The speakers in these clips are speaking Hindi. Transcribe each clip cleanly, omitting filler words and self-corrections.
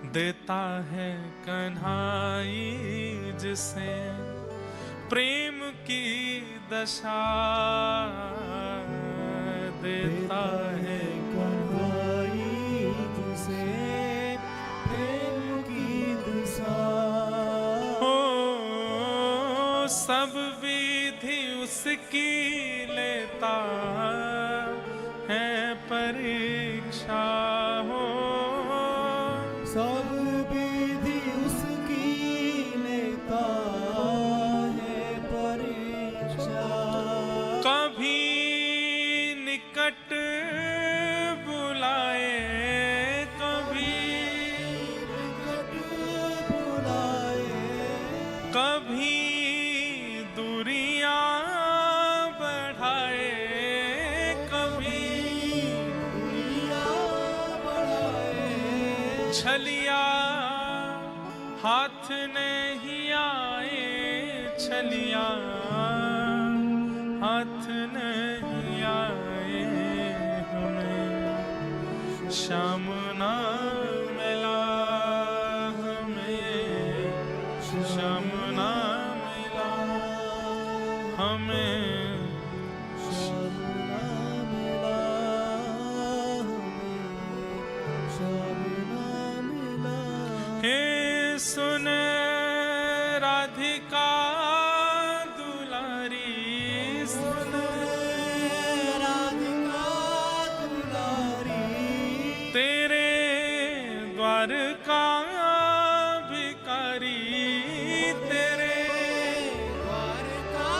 देता है कन्हाई जिसे प्रेम की दशा, देता है कन्हाई जिसे प्रेम की दशा। हो सब विधि उसकी लेता है परीक्षा, हो सब विधि उसकी लेता है परीक्षा। कभी निकट बुलाए, कभी निकट बुलाए, कभी दूरियां बढ़ाए, कभी दुनिया बढ़ाए। छलिया हाथ नहीं आए, छलिया हाथ नहीं आए हमें, श्याम ना मिला हमें, श्याम ना मिला हमें। श्याम ना मिला हमें, श्याम ना मिला। हे सुन राधिका दुलारी, सुन राधिका दुलारी, तेरे द्वार का भिखारी, तेरे द्वार का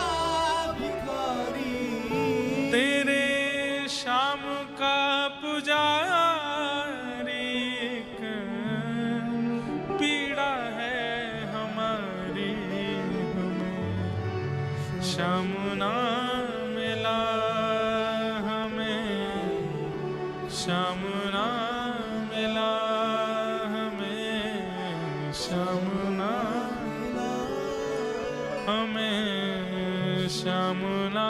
भिखारी, तेरे श्याम का पुजारी। एक पीड़ा है हमारी, हमें श्याम ना मिला हमें, श्याम ना मिला हमें, श्याम ना मिला हमें, श्याम ना